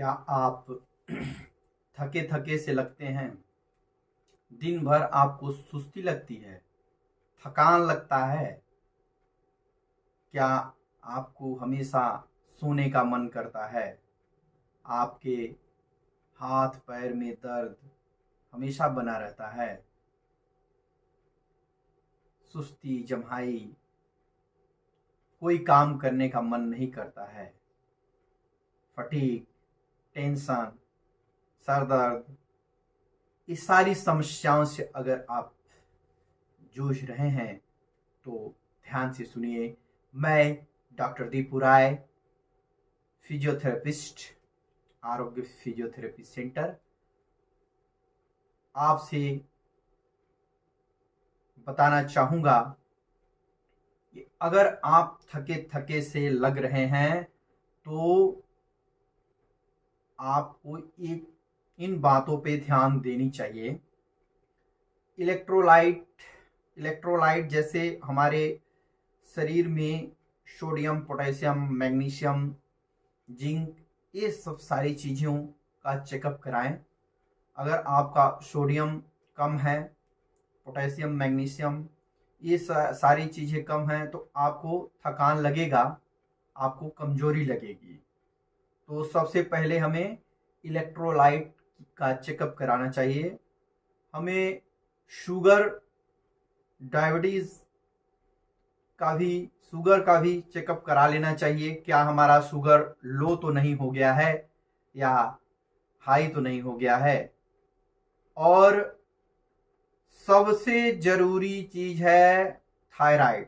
क्या आप थके थके से लगते हैं? दिन भर आपको सुस्ती लगती है, थकान लगता है? क्या आपको हमेशा सोने का मन करता है? आपके हाथ पैर में दर्द हमेशा बना रहता है? सुस्ती जम्हाई, कोई काम करने का मन नहीं करता है? फटीग, टेंशन, सर दर्द, इस सारी समस्याओं से अगर आप जूझ रहे हैं तो ध्यान से सुनिए। मैं डॉक्टर दीपू राय, फिजियोथेरेपिस्ट, आरोग्य फिजियोथेरेपी सेंटर, आपसे बताना चाहूँगा कि अगर आप थके थके से लग रहे हैं तो आपको एक इन बातों पे ध्यान देनी चाहिए। इलेक्ट्रोलाइट जैसे हमारे शरीर में सोडियम, पोटेशियम, मैग्नीशियम, जिंक, ये सब सारी चीज़ों का चेकअप कराएं। अगर आपका सोडियम कम है, पोटेशियम, मैग्नीशियम, ये सारी चीज़ें कम हैं तो आपको थकान लगेगा, आपको कमजोरी लगेगी। तो सबसे पहले हमें इलेक्ट्रोलाइट का चेकअप कराना चाहिए। हमें शुगर, डायबिटीज़ शुगर का भी चेकअप करा लेना चाहिए। क्या हमारा शुगर लो तो नहीं हो गया है या हाई तो नहीं हो गया है। और सबसे ज़रूरी चीज़ है थायराइड।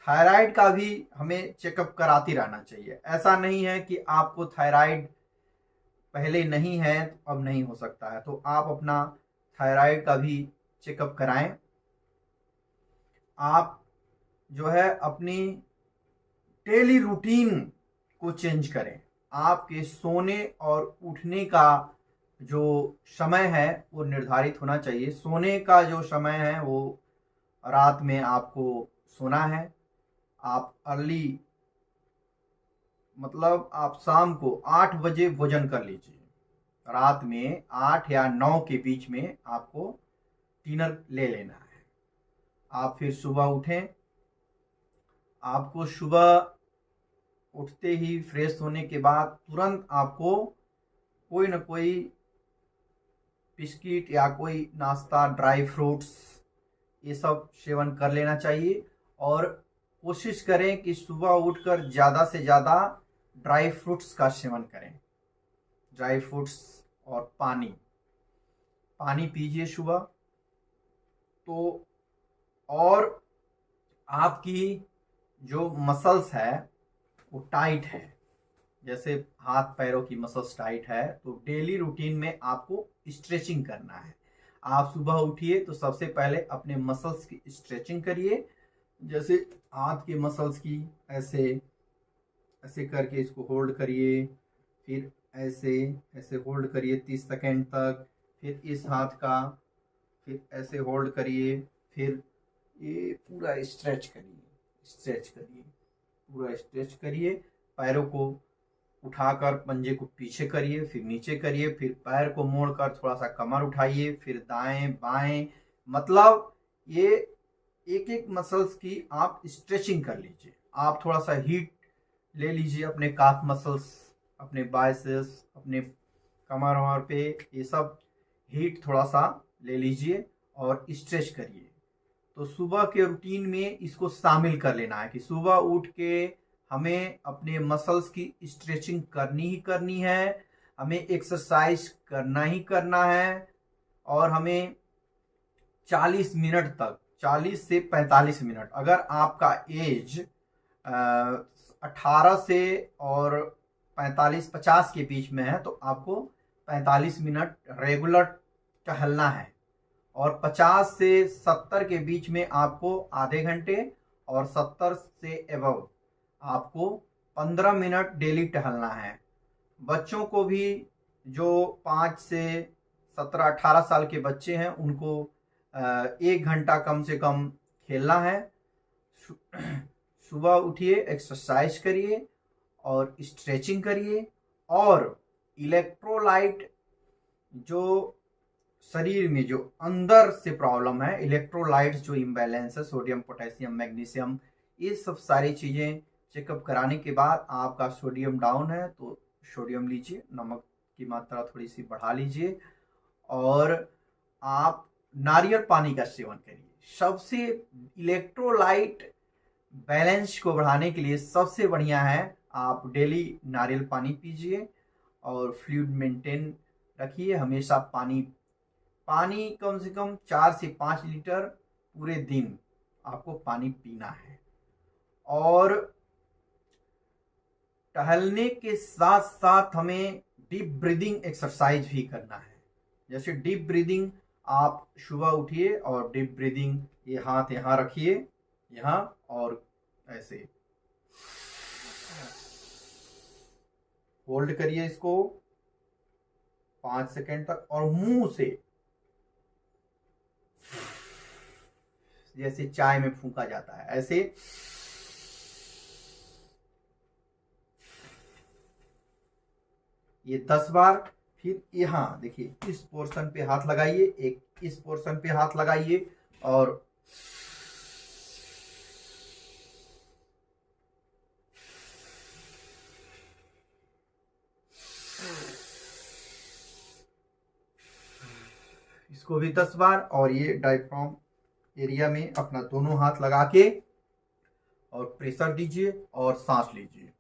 थायराइड का भी हमें चेकअप कराती रहना चाहिए। ऐसा नहीं है कि आपको थायराइड पहले नहीं है तो अब नहीं हो सकता है, तो आप अपना थायराइड का भी चेकअप कराएं। आप जो है अपनी डेली रूटीन को चेंज करें। आपके सोने और उठने का जो समय है वो निर्धारित होना चाहिए। सोने का जो समय है वो रात में आपको सोना है। आप अर्ली, मतलब आप शाम को 8 बजे भोजन कर लीजिए। रात में 8 या 9 के बीच में आपको डिनर ले लेना है। आप फिर सुबह उठें। आपको सुबह उठते ही फ्रेश होने के बाद तुरंत आपको कोई ना कोई बिस्किट या कोई नाश्ता, ड्राई फ्रूट्स, ये सब सेवन कर लेना चाहिए। और कोशिश करें कि सुबह उठकर ज़्यादा से ज़्यादा ड्राई फ्रूट्स का सेवन करें। ड्राई फ्रूट्स और पानी पीजिए सुबह। तो और आपकी जो मसल्स है वो टाइट है, जैसे हाथ पैरों की मसल्स टाइट है, तो डेली रूटीन में आपको स्ट्रेचिंग करना है। आप सुबह उठिए तो सबसे पहले अपने मसल्स की स्ट्रेचिंग करिए। जैसे हाथ के मसल्स की ऐसे ऐसे करके इसको होल्ड करिए, फिर ऐसे ऐसे होल्ड करिए 30 सेकेंड तक। फिर इस हाथ का फिर ऐसे होल्ड करिए, फिर ये पूरा स्ट्रेच करिए, पूरा स्ट्रेच करिए। पैरों को उठाकर पंजे को पीछे करिए, फिर नीचे करिए, फिर पैर को मोड़कर थोड़ा सा कमर उठाइए, फिर दाएं बाएं, मतलब ये एक एक मसल्स की आप स्ट्रेचिंग कर लीजिए। आप थोड़ा सा हीट ले लीजिए अपने काफ मसल्स, अपने बाइसेप्स, अपने कमर वमर पे, ये सब हीट थोड़ा सा ले लीजिए और स्ट्रेच करिए। तो सुबह के रूटीन में इसको शामिल कर लेना है कि सुबह उठ के हमें अपने मसल्स की स्ट्रेचिंग करनी ही करनी है, हमें एक्सरसाइज करना ही करना है। और हमें 40 मिनट तक, 40 से 45 मिनट, अगर आपका एज 18 से और 45-50 के बीच में है तो आपको 45 मिनट रेगुलर टहलना है। और 50 से 70 के बीच में आपको आधे घंटे, और 70 से एबव आपको 15 मिनट डेली टहलना है। बच्चों को भी, जो 5 से 17-18 साल के बच्चे हैं, उनको 1 घंटा कम से कम खेलना है। सुबह उठिए, एक्सरसाइज करिए और स्ट्रेचिंग करिए। और इलेक्ट्रोलाइट जो शरीर में जो अंदर से प्रॉब्लम है, इलेक्ट्रोलाइट जो इम्बैलेंस है, सोडियम पोटेशियम मैग्नीशियम, ये सब सारी चीज़ें चेकअप कराने के बाद आपका सोडियम डाउन है तो सोडियम लीजिए, नमक की मात्रा थोड़ी सी बढ़ा लीजिए और आप नारियल पानी का सेवन करिए। सबसे इलेक्ट्रोलाइट बैलेंस को बढ़ाने के लिए सबसे बढ़िया है आप डेली नारियल पानी पीजिए और फ्लूइड मेंटेन रखिए। हमेशा पानी कम से कम 4 से 5 लीटर पूरे दिन आपको पानी पीना है। और टहलने के साथ साथ हमें डीप ब्रीदिंग एक्सरसाइज भी करना है। जैसे डीप ब्रीदिंग, आप सुबह उठिए और डीप ब्रीदिंग, ये हाथ यहाँ रखिए, यहाँ, और ऐसे होल्ड करिए इसको 5 सेकेंड तक और मुंह से जैसे चाय में फूंका जाता है ऐसे ये 10 बार। फिर यहाँ देखिए, इस पोर्शन पे हाथ लगाइए, एक इस पोर्शन पे हाथ लगाइए और इसको भी 10 बार। और ये डायफ्राम एरिया में अपना दोनों हाथ लगा के और प्रेशर दीजिए और सांस लीजिए।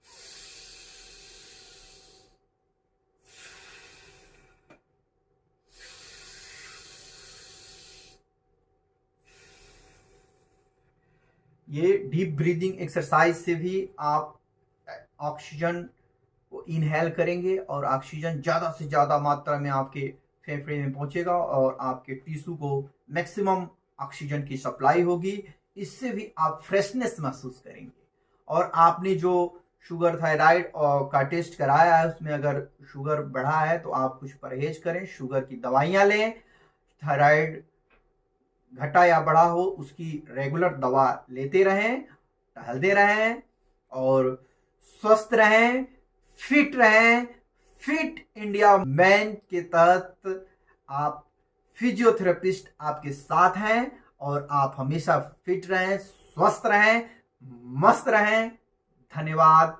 ये डीप ब्रीदिंग एक्सरसाइज से भी आप ऑक्सीजन को इनहेल करेंगे और ऑक्सीजन ज़्यादा से ज़्यादा मात्रा में आपके फेफड़े में पहुंचेगा और आपके टिश्यू को मैक्सिमम ऑक्सीजन की सप्लाई होगी। इससे भी आप फ्रेशनेस महसूस करेंगे। और आपने जो शुगर थायराइड का टेस्ट कराया है उसमें अगर शुगर बढ़ा है तो आप कुछ परहेज करें, शुगर की दवाइयाँ लें। थायराइड घटा या बढ़ा हो उसकी रेगुलर दवा लेते रहें, टहलते रहें और स्वस्थ रहें, फिट रहें। फिट इंडिया मैन के तहत आप फिजियोथेरेपिस्ट आपके साथ हैं और आप हमेशा फिट रहें, स्वस्थ रहें, मस्त रहें। धन्यवाद।